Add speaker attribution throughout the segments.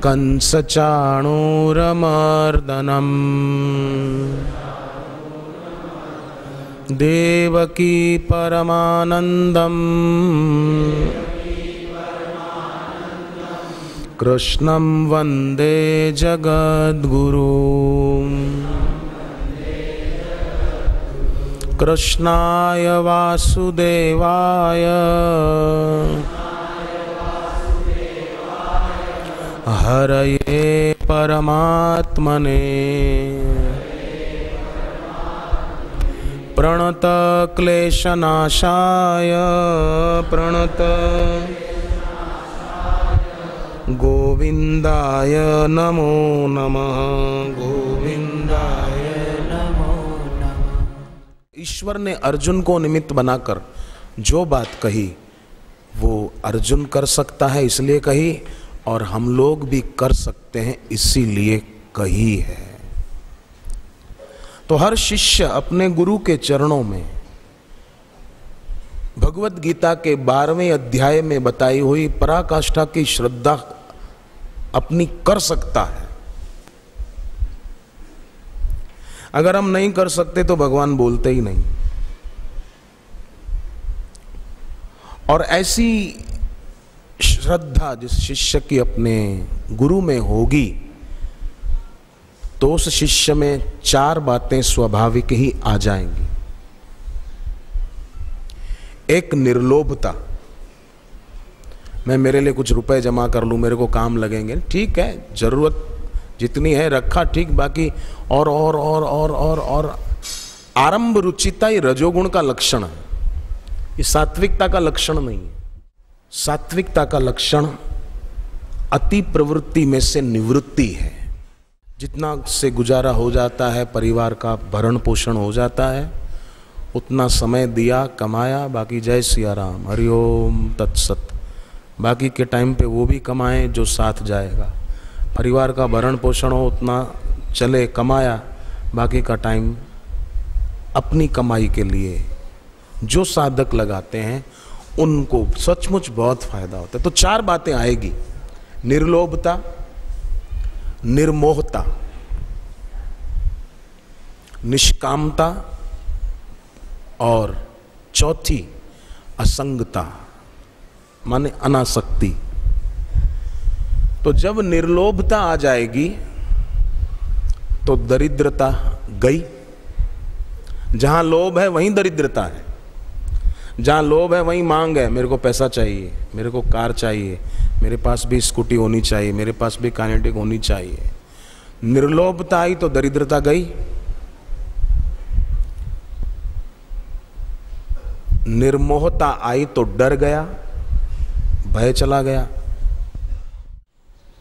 Speaker 1: कंसचाणूरमर्दनम् देवकी परमानन्दम् कृष्णं वन्दे जगद्गुरुम्। कृष्णाय वासुदेवाय हरये परमात्मने प्रणतक्लेशनाशाय प्रणत गोविंदाय नमो नमः। गोविंदाय नमो नमः। ईश्वर ने अर्जुन को निमित्त बनाकर जो बात कही वो अर्जुन कर सकता है इसलिए कही, और हम लोग भी कर सकते हैं इसीलिए कही है। तो हर शिष्य अपने गुरु के चरणों में भगवत गीता के 12वें अध्याय में बताई हुई पराकाष्ठा की श्रद्धा अपनी कर सकता है। अगर हम नहीं कर सकते तो भगवान बोलते ही नहीं। और ऐसी श्रद्धा जिस शिष्य की अपने गुरु में होगी तो उस शिष्य में 4 बातें स्वाभाविक ही आ जाएंगी। एक, निर्लोभता। मैं मेरे लिए कुछ रुपए जमा कर लूं, मेरे को काम लगेंगे, ठीक है, जरूरत जितनी है रखा, ठीक, बाकी और आरंभ रुचिता ही रजोगुण का लक्षण है, ये सात्विकता का लक्षण नहीं है। सात्विकता का लक्षण अति प्रवृत्ति में से निवृत्ति है। जितना से गुजारा हो जाता है, परिवार का भरण पोषण हो जाता है, उतना समय दिया, कमाया, बाकी जय सिया राम, हरिओम तत्सत। बाकी के टाइम पे वो भी कमाएं जो साथ जाएगा। परिवार का भरण पोषण हो उतना चले, कमाया, बाकी का टाइम अपनी कमाई के लिए जो साधक लगाते हैं उनको सचमुच बहुत फायदा होता है। तो 4 बातें आएगी, निर्लोभता, निर्मोहता, निष्कामता और चौथी असंगता माने अनासक्ति। तो जब निर्लोभता आ जाएगी तो दरिद्रता गई। जहां लोभ है वहीं दरिद्रता है। जहां लोभ है वहीं मांग है, मेरे को पैसा चाहिए, मेरे को कार चाहिए, मेरे पास भी स्कूटी होनी चाहिए, मेरे पास भी काइनेटिक होनी चाहिए। निर्लोभता आई तो दरिद्रता गई। निर्मोहता आई तो डर गया, भय चला गया।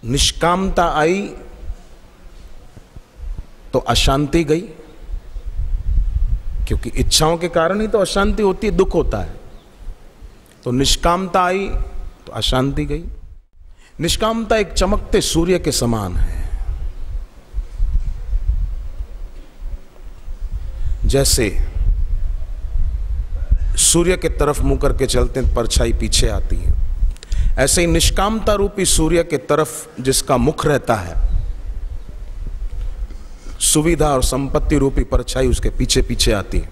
Speaker 1: निष्कामता आई तो अशांति गई, क्योंकि इच्छाओं के कारण ही तो अशांति होती है, दुख होता है। तो निष्कामता आई तो अशांति गई। निष्कामता एक चमकते सूर्य के समान है। जैसे सूर्य के तरफ मुंह करके चलते हैं, परछाई पीछे आती है, ऐसे ही निष्कामता रूपी सूर्य के तरफ जिसका मुख रहता है, सुविधा और संपत्ति रूपी परछाई उसके पीछे पीछे आती है।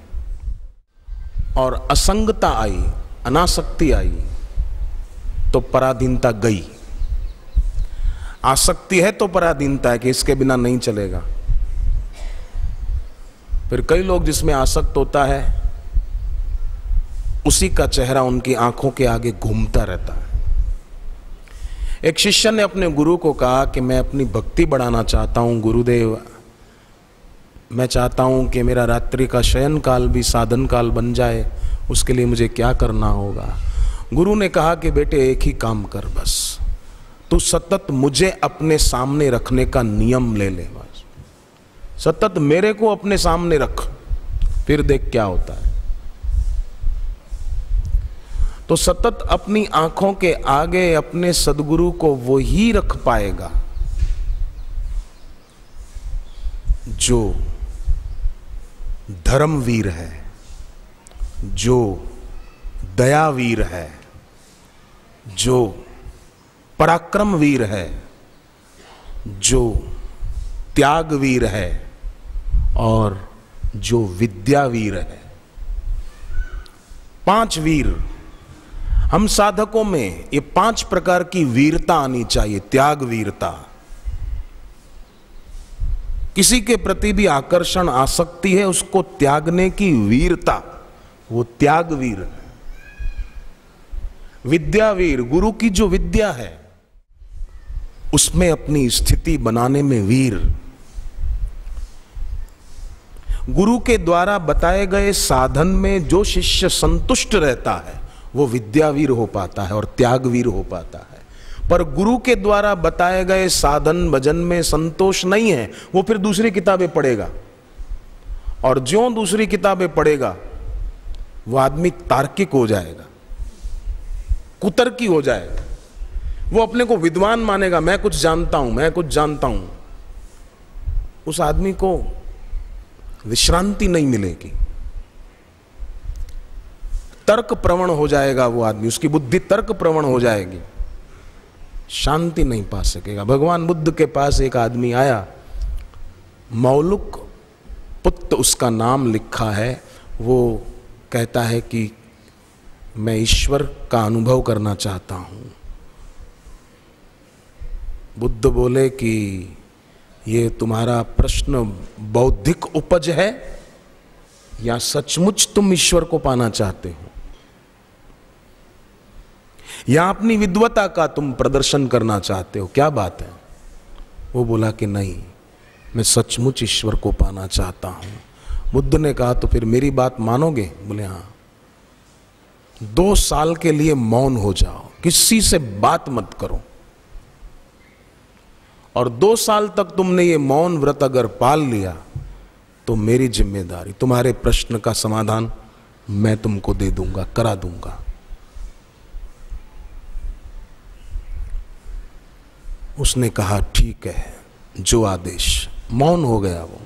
Speaker 1: और असंगता आई, अनासक्ति आई तो पराधीनता गई। आसक्ति है तो पराधीनता है कि इसके बिना नहीं चलेगा। फिर कई लोग जिसमें आसक्त होता है उसी का चेहरा उनकी आंखों के आगे घूमता रहता है। एक शिष्य ने अपने गुरु को कहा कि मैं अपनी भक्ति बढ़ाना चाहता हूं गुरुदेव, मैं चाहता हूं कि मेरा रात्रि का शयन काल भी साधन काल बन जाए, उसके लिए मुझे क्या करना होगा। गुरु ने कहा कि बेटे एक ही काम कर, बस तू सतत मुझे अपने सामने रखने का नियम ले ले। बस सतत मेरे को अपने सामने रख, फिर देख क्या होता है। तो सतत अपनी आंखों के आगे अपने सदगुरु को वो ही रख पाएगा जो धर्मवीर है, जो दयावीर है, जो पराक्रम वीर है, जो त्यागवीर है और जो विद्यावीर है। 5 वीर हम साधकों में, ये 5 प्रकार की वीरता आनी चाहिए। त्याग वीरता, किसी के प्रति भी आकर्षण आसक्ति है, उसको त्यागने की वीरता, वो त्यागवीर है। विद्यावीर, गुरु की जो विद्या है उसमें अपनी स्थिति बनाने में वीर। गुरु के द्वारा बताए गए साधन में जो शिष्य संतुष्ट रहता है वो विद्यावीर हो पाता है और त्यागवीर हो पाता है। पर गुरु के द्वारा बताए गए साधन भजन में संतोष नहीं है, वो फिर दूसरी किताबें पढ़ेगा, और ज्यों दूसरी किताबें पढ़ेगा वो आदमी तार्किक हो जाएगा, कुतर्की हो जाएगा, वो अपने को विद्वान मानेगा, मैं कुछ जानता हूं, मैं कुछ जानता हूं। उस आदमी को विश्रांति नहीं मिलेगी, तर्क प्रवण हो जाएगा वो आदमी, उसकी बुद्धि तर्क प्रवण हो जाएगी, शांति नहीं पा सकेगा। भगवान बुद्ध के पास एक आदमी आया, मौलुक पुत्र उसका नाम लिखा है, वो कहता है कि मैं ईश्वर का अनुभव करना चाहता हूं। बुद्ध बोले कि ये तुम्हारा प्रश्न बौद्धिक उपज है या सचमुच तुम ईश्वर को पाना चाहते हो, या अपनी विद्वता का तुम प्रदर्शन करना चाहते हो, क्या बात है? वो बोला कि नहीं, मैं सचमुच ईश्वर को पाना चाहता हूं। बुद्ध ने कहा तो फिर मेरी बात मानोगे? बोले हाँ। 2 साल के लिए मौन हो जाओ, किसी से बात मत करो, और 2 साल तक तुमने ये मौन व्रत अगर पाल लिया तो मेरी जिम्मेदारी, तुम्हारे प्रश्न का समाधान मैं तुमको दे दूंगा, करा दूंगा। उसने कहा ठीक है, जो आदेश। मौन हो गया वो।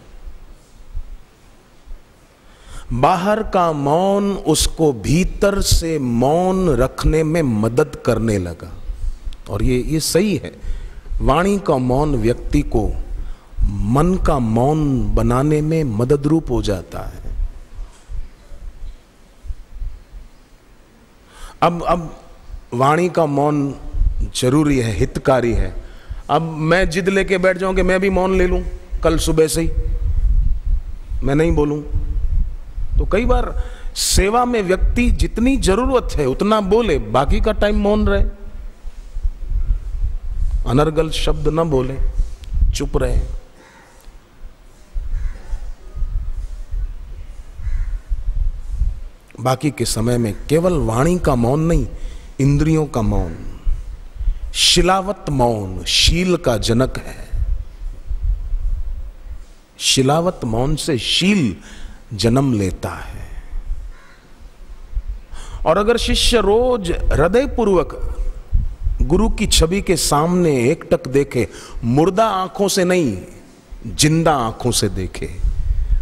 Speaker 1: बाहर का मौन उसको भीतर से मौन रखने में मदद करने लगा, और ये सही है। वाणी का मौन व्यक्ति को मन का मौन बनाने में मदद रूप हो जाता है। अब वाणी का मौन जरूरी है, हितकारी है। अब मैं जिद लेके बैठ जाऊं कि मैं भी मौन ले लूं कल सुबह से ही, मैं नहीं बोलूं, तो कई बार सेवा में व्यक्ति जितनी जरूरत है उतना बोले, बाकी का टाइम मौन रहे, अनर्गल शब्द न बोले, चुप रहे। बाकी के समय में केवल वाणी का मौन नहीं, इंद्रियों का मौन, शिलावत मौन शील का जनक है। शिलावत मौन से शील जन्म लेता है। और अगर शिष्य रोज हृदय पूर्वक गुरु की छवि के सामने एकटक देखे, मुर्दा आंखों से नहीं, जिंदा आंखों से देखे।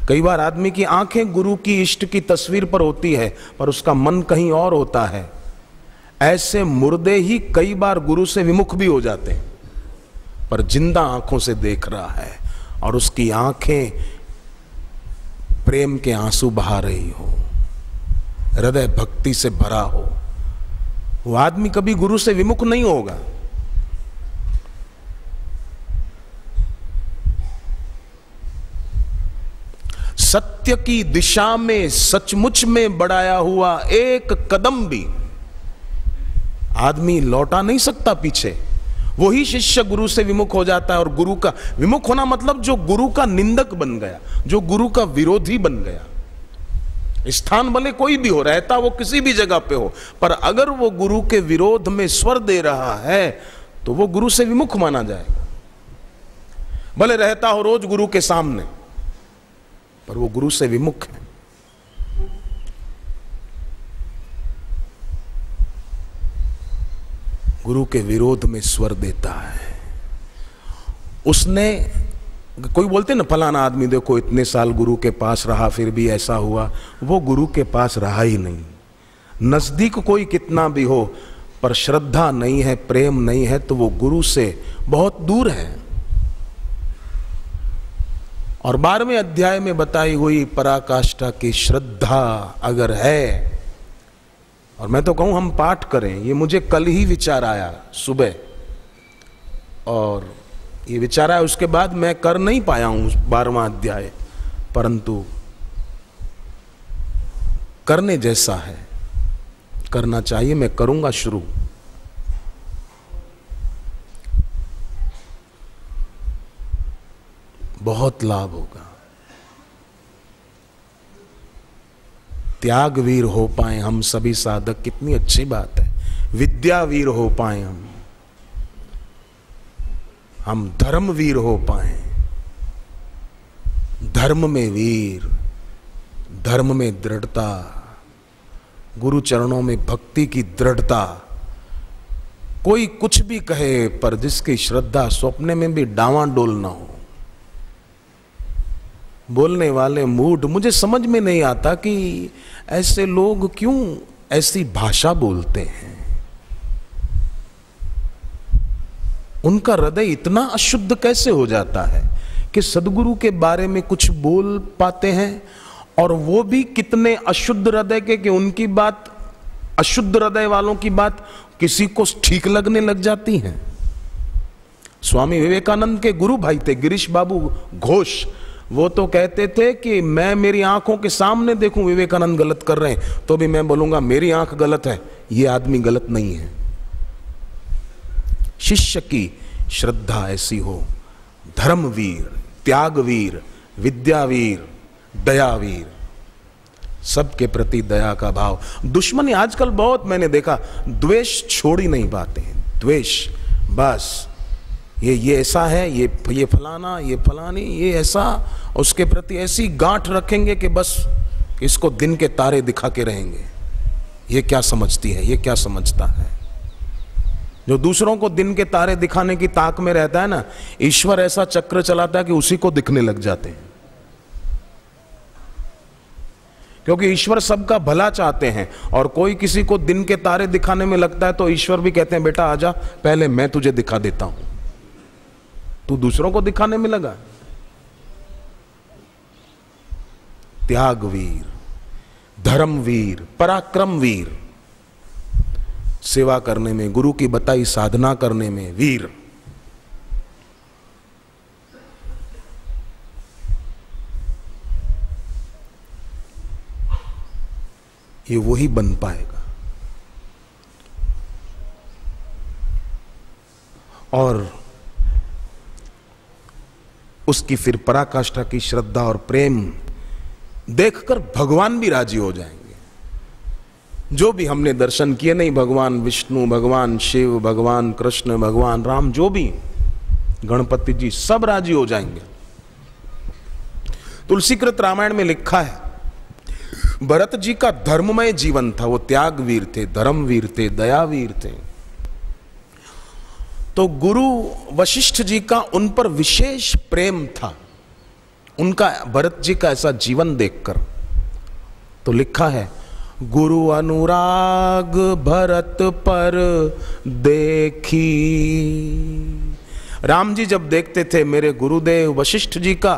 Speaker 1: कई बार आदमी की आंखें गुरु की इष्ट की तस्वीर पर होती है, पर उसका मन कहीं और होता है। ऐसे मुर्दे ही कई बार गुरु से विमुख भी हो जाते हैं, पर जिंदा आंखों से देख रहा है, और उसकी आंखें प्रेम के आंसू बहा रही हो, हृदय भक्ति से भरा हो, वो आदमी कभी गुरु से विमुख नहीं होगा। सत्य की दिशा में सचमुच में बढ़ाया हुआ एक कदम भी आदमी लौटा नहीं सकता पीछे। वही शिष्य गुरु से विमुख हो जाता है, और गुरु का विमुख होना मतलब जो गुरु का निंदक बन गया, जो गुरु का विरोधी बन गया। स्थान भले कोई भी हो, रहता वो किसी भी जगह पे हो, पर अगर वो गुरु के विरोध में स्वर दे रहा है तो वो गुरु से विमुख माना जाएगा। भले रहता हो रोज गुरु के सामने, पर वो गुरु से विमुख है। गुरु के विरोध में स्वर देता है। उसने, कोई बोलते ना फलाना आदमी देखो इतने साल गुरु के पास रहा फिर भी ऐसा हुआ, वो गुरु के पास रहा ही नहीं। नजदीक कोई कितना भी हो, पर श्रद्धा नहीं है, प्रेम नहीं है, तो वो गुरु से बहुत दूर है। और 12वें अध्याय में बताई हुई पराकाष्ठा की श्रद्धा अगर है, और मैं तो कहूं हम पाठ करें, ये मुझे कल ही विचार आया सुबह, और ये विचार आया उसके बाद मैं कर नहीं पाया हूं 12वां अध्याय, परंतु करने जैसा है, करना चाहिए। मैं करूंगा शुरू। बहुत लाभ होगा। त्यागवीर हो पाए हम सभी साधक, कितनी अच्छी बात है। विद्यावीर हो पाए हम धर्मवीर हो पाए, धर्म में वीर, धर्म में दृढ़ता, गुरु चरणों में भक्ति की दृढ़ता। कोई कुछ भी कहे पर जिसकी श्रद्धा स्वप्न में भी डावांडोल ना हो। बोलने वाले मूड, मुझे समझ में नहीं आता कि ऐसे लोग क्यों ऐसी भाषा बोलते हैं। उनका हृदय इतना अशुद्ध कैसे हो जाता है कि सदगुरु के बारे में कुछ बोल पाते हैं, और वो भी कितने अशुद्ध हृदय के कि उनकी बात, अशुद्ध हृदय वालों की बात किसी को ठीक लगने लग जाती है। स्वामी विवेकानंद के गुरु भाई थे गिरीश बाबू घोष, वो तो कहते थे कि मैं मेरी आंखों के सामने देखूं विवेकानंद गलत कर रहे हैं तो भी मैं बोलूंगा मेरी आंख गलत है, ये आदमी गलत नहीं है। शिष्य की श्रद्धा ऐसी हो, धर्मवीर, त्यागवीर, विद्यावीर, दयावीर, सबके प्रति दया का भाव। दुश्मनी आजकल बहुत मैंने देखा, द्वेष छोड़ ही नहीं पाते हैं। द्वेष, बस ये ऐसा है, ये फलाना, ये फलानी, ये ऐसा, उसके प्रति ऐसी गांठ रखेंगे कि बस इसको दिन के तारे दिखा के रहेंगे। ये क्या समझती है, ये क्या समझता है। जो दूसरों को दिन के तारे दिखाने की ताक में रहता है ना, ईश्वर ऐसा चक्र चलाता है कि उसी को दिखने लग जाते हैं। क्योंकि ईश्वर सबका भला चाहते हैं, और कोई किसी को दिन के तारे दिखाने में लगता है तो ईश्वर भी कहते हैं बेटा आजा, पहले मैं तुझे दिखा देता हूं, तू दूसरों को दिखाने में लगा। त्यागवीर, धर्मवीर, पराक्रमवीर, सेवा करने में, गुरु की बताई साधना करने में वीर। ये वही बन पाएगा। और उसकी फिर पराकाष्ठा की श्रद्धा और प्रेम देखकर भगवान भी राजी हो जाएंगे। जो भी हमने दर्शन किए नहीं, भगवान विष्णु, भगवान शिव, भगवान कृष्ण, भगवान राम, जो भी, गणपति जी, सब राजी हो जाएंगे। तुलसीकृत रामायण में लिखा है भरत जी का धर्ममय जीवन था, वो त्यागवीर थे, धर्मवीर थे, दयावीर थे। तो गुरु वशिष्ठ जी का उन पर विशेष प्रेम था, उनका भरत जी का ऐसा जीवन देखकर। तो लिखा है गुरु अनुराग भरत पर देखी। राम जी जब देखते थे मेरे गुरुदेव वशिष्ठ जी का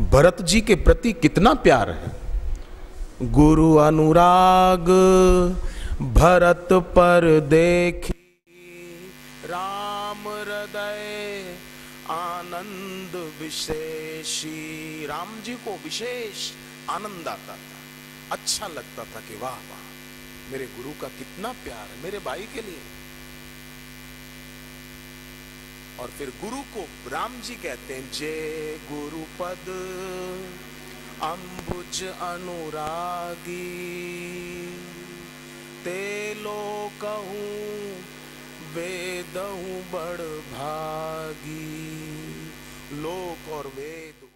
Speaker 1: भरत जी के प्रति कितना प्यार है, गुरु अनुराग भरत पर देखी, राम हृदय आनंद विशेषी। राम जी को विशेष आनंद आता था, अच्छा लगता था कि वाह वाह, मेरे गुरु का कितना प्यार है मेरे भाई के लिए। और फिर गुरु को राम जी कहते हैं जय गुरुपद अम्बुज अनुरागी, ते लोकहूं वेदहूं बड़ भागी। लोक और वेद।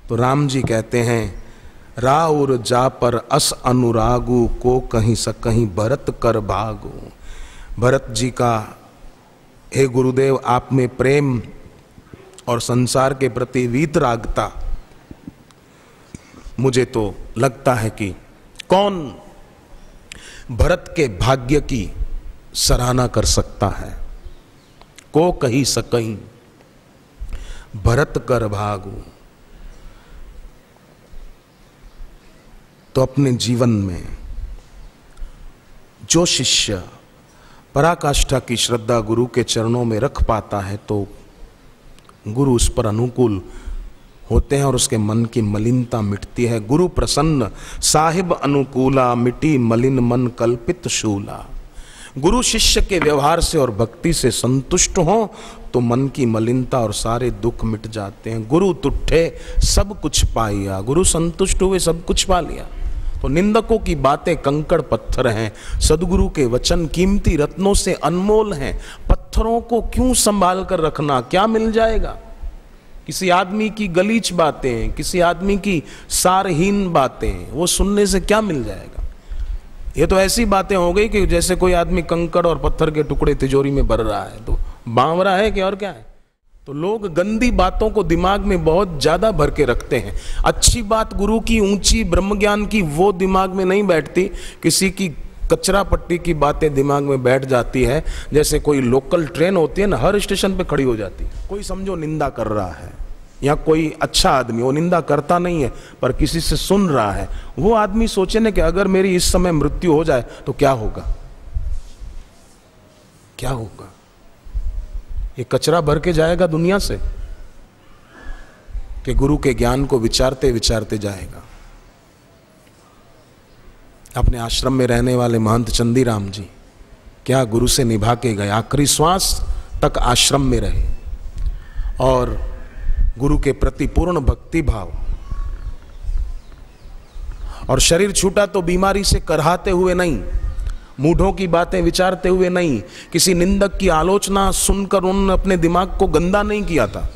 Speaker 1: तो राम जी कहते हैं राउर जा पर अस अनुरागु, को कहीं सकहीं भरत कर भागु। भरत जी का हे गुरुदेव आप में प्रेम और संसार के प्रति वीतरागता, मुझे तो लगता है कि कौन भरत के भाग्य की सराहना कर सकता है। को कहीं सकहीं भरत कर भागु। तो अपने जीवन में जो शिष्य पराकाष्ठा की श्रद्धा गुरु के चरणों में रख पाता है तो गुरु उस पर अनुकूल होते हैं और उसके मन की मलिनता मिटती है। गुरु प्रसन्न साहिब अनुकूला, मिटी मलिन मन कल्पित शूला। गुरु शिष्य के व्यवहार से और भक्ति से संतुष्ट हो तो मन की मलिनता और सारे दुख मिट जाते हैं। गुरु तुठे सब कुछ पाया, गुरु संतुष्ट हुए सब कुछ पा लिया। तो निंदकों की बातें कंकड़ पत्थर हैं, सदगुरु के वचन कीमती रत्नों से अनमोल हैं। पत्थरों को क्यों संभाल कर रखना, क्या मिल जाएगा? किसी आदमी की गलीच बातें, किसी आदमी की सारहीन बातें, वो सुनने से क्या मिल जाएगा? ये तो ऐसी बातें हो गई कि जैसे कोई आदमी कंकड़ और पत्थर के टुकड़े तिजोरी में भर रहा है, तो बावरा है कि और क्या है? तो लोग गंदी बातों को दिमाग में बहुत ज्यादा भर के रखते हैं। अच्छी बात गुरु की, ऊंची ब्रह्म ज्ञान की, वो दिमाग में नहीं बैठती। किसी की कचरा पट्टी की बातें दिमाग में बैठ जाती है। जैसे कोई लोकल ट्रेन होती है ना, हर स्टेशन पे खड़ी हो जाती है। कोई समझो निंदा कर रहा है, या कोई अच्छा आदमी, वो निंदा करता नहीं है पर किसी से सुन रहा है, वो आदमी सोचे ना कि अगर मेरी इस समय मृत्यु हो जाए तो क्या होगा, क्या होगा? ये कचरा भर के जाएगा दुनिया से कि गुरु के ज्ञान को विचारते विचारते जाएगा। अपने आश्रम में रहने वाले महंत चंदीराम जी क्या गुरु से निभा के गए, आखिरी श्वास तक आश्रम में रहे और गुरु के प्रति पूर्ण भक्ति भाव। और शरीर छूटा तो बीमारी से करहाते हुए नहीं, मूढ़ों की बातें विचारते हुए नहीं, किसी निंदक की आलोचना सुनकर उन्होंने अपने दिमाग को गंदा नहीं किया था।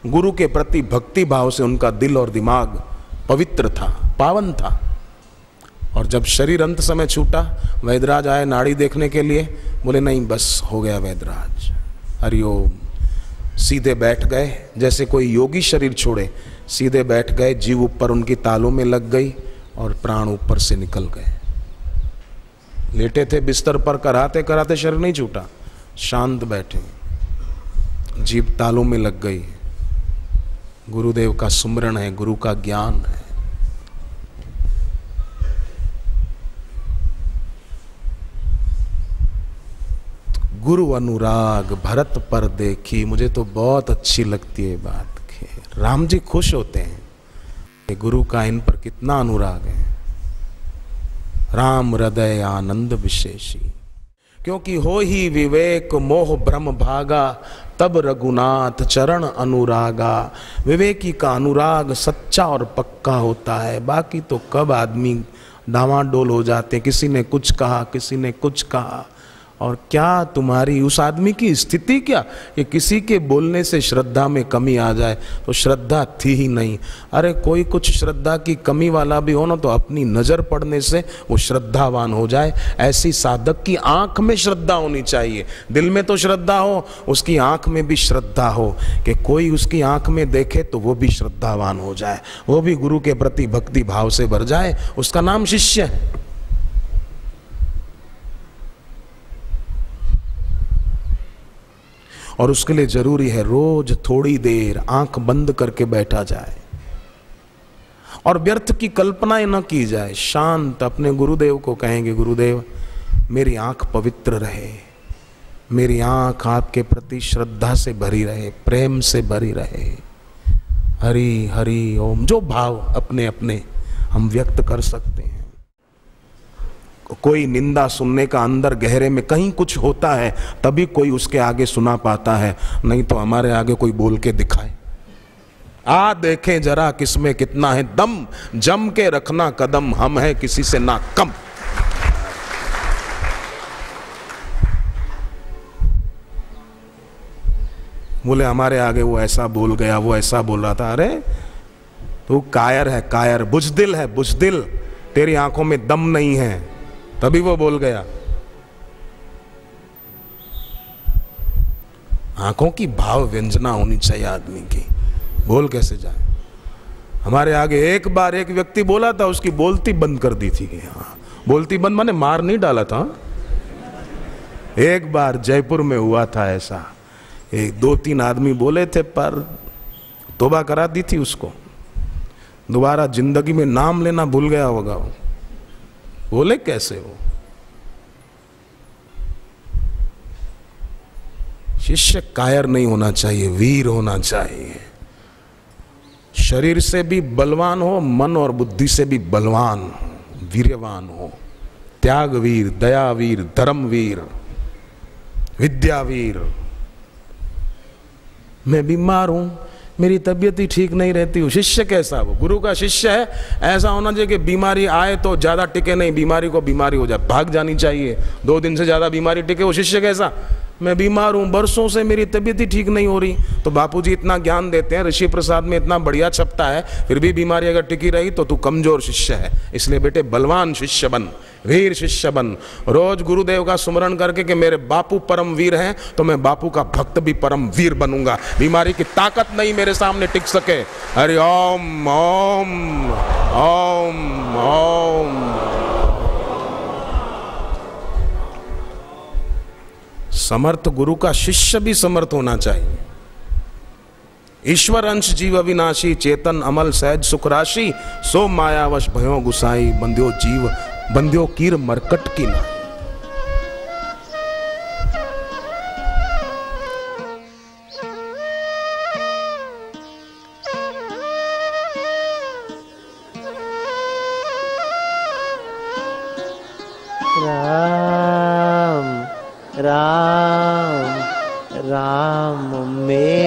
Speaker 1: गुरु के प्रति भक्ति भाव से उनका दिल और दिमाग पवित्र था, पावन था। और जब शरीर अंत समय छूटा, वैद्यराज आए नाड़ी देखने के लिए, बोले नहीं बस हो गया वैद्यराज, हरिओम। सीधे बैठ गए, जैसे कोई योगी शरीर छोड़े, सीधे बैठ गए, जीव ऊपर उनकी तालों में लग गई और प्राण ऊपर से निकल गए। लेटे थे बिस्तर पर, कराते कराते शरीर नहीं छूटा, शांत बैठे, जीव तालों में लग गई। गुरुदेव का सुमरण है, गुरु का ज्ञान है। गुरु अनुराग भरत पर देखी, मुझे तो बहुत अच्छी लगती है बात। राम जी खुश होते हैं कि गुरु का इन पर कितना अनुराग है। राम हृदय आनंद विशेषी, क्योंकि हो ही विवेक मोह भ्रम भागा, तब रघुनाथ चरण अनुरागा। विवेकी का अनुराग सच्चा और पक्का होता है, बाकी तो कब आदमी डामाडोल हो जाते, किसी ने कुछ कहा, किसी ने कुछ कहा। और क्या तुम्हारी उस आदमी की स्थिति क्या कि किसी के बोलने से श्रद्धा में कमी आ जाए, तो श्रद्धा थी ही नहीं। अरे कोई कुछ श्रद्धा की कमी वाला भी हो ना, तो अपनी नजर पड़ने से वो श्रद्धावान हो जाए। ऐसी साधक की आंख में श्रद्धा होनी चाहिए। दिल में तो श्रद्धा हो, उसकी आंख में भी श्रद्धा हो कि कोई उसकी आंख में देखे तो वो भी श्रद्धावान हो जाए, वो भी गुरु के प्रति भक्ति भाव से भर जाए। उसका नाम शिष्य है। और उसके लिए जरूरी है रोज थोड़ी देर आंख बंद करके बैठा जाए और व्यर्थ की कल्पनाएं न की जाए। शांत अपने गुरुदेव को कहेंगे, गुरुदेव मेरी आंख पवित्र रहे, मेरी आंख आपके प्रति श्रद्धा से भरी रहे, प्रेम से भरी रहे। हरि हरि ओम, जो भाव अपने अपने हम व्यक्त कर सकते हैं। कोई निंदा सुनने का अंदर गहरे में कहीं कुछ होता है, तभी कोई उसके आगे सुना पाता है, नहीं तो हमारे आगे कोई बोल के दिखाए, आ देखें जरा किसमें कितना है दम, जम के रखना कदम, हम है किसी से ना कम। बोले हमारे आगे वो ऐसा बोल गया, वो ऐसा बोल रहा था। अरे तू कायर है, कायर, बुजदिल है, बुजदिल, तेरी आंखों में दम नहीं है, तभी वो बोल गया। आंखों की भाव व्यंजना होनी चाहिए आदमी की, बोल कैसे जाए। हमारे आगे एक बार एक व्यक्ति बोला था, उसकी बोलती बंद कर दी थी। हाँ, बोलती बंद माने मार नहीं डाला था। एक बार जयपुर में हुआ था ऐसा, एक 2-3 आदमी बोले थे पर तौबा करा दी थी उसको, दोबारा जिंदगी में नाम लेना भूल गया होगा। बोले कैसे हो? शिष्य कायर नहीं होना चाहिए, वीर होना चाहिए। शरीर से भी बलवान हो, मन और बुद्धि से भी बलवान वीर्यवान हो। त्यागवीर, दयावीर, धर्मवीर, विद्यावीर। मैं बीमार हूं, मेरी तबीयत ही ठीक नहीं रहती हूँ। शिष्य कैसा? वो गुरु का शिष्य है, ऐसा होना चाहिए कि बीमारी आए तो ज्यादा टिके नहीं, बीमारी को बीमारी हो जाए, भाग जानी चाहिए। 2 दिन से ज्यादा बीमारी टिके, वो शिष्य कैसा? मैं बीमार हूं, बरसों से मेरी तबीयत ही ठीक नहीं हो रही। तो बापूजी इतना ज्ञान देते हैं, ऋषि प्रसाद में इतना बढ़िया छपता है, फिर भी बीमारी अगर टिकी रही तो तू कमजोर शिष्य है। इसलिए बेटे बलवान शिष्य बन, वीर शिष्य बन। रोज गुरुदेव का सुमरण करके कि मेरे बापू परम वीर हैं, तो मैं बापू का भक्त भी परम वीर बनूंगा। बीमारी की ताकत नहीं मेरे सामने टिक सके। हरि ओम ओम ओम ओम। समर्थ गुरु का शिष्य भी समर्थ होना चाहिए। ईश्वर अंश जीव अविनाशी, चेतन अमल सहज सुख राशि, सो मायावश भयो गुसाई, बंध्यो जीव बंध्यो कीर मरकट की नाई।
Speaker 2: राम राम राम में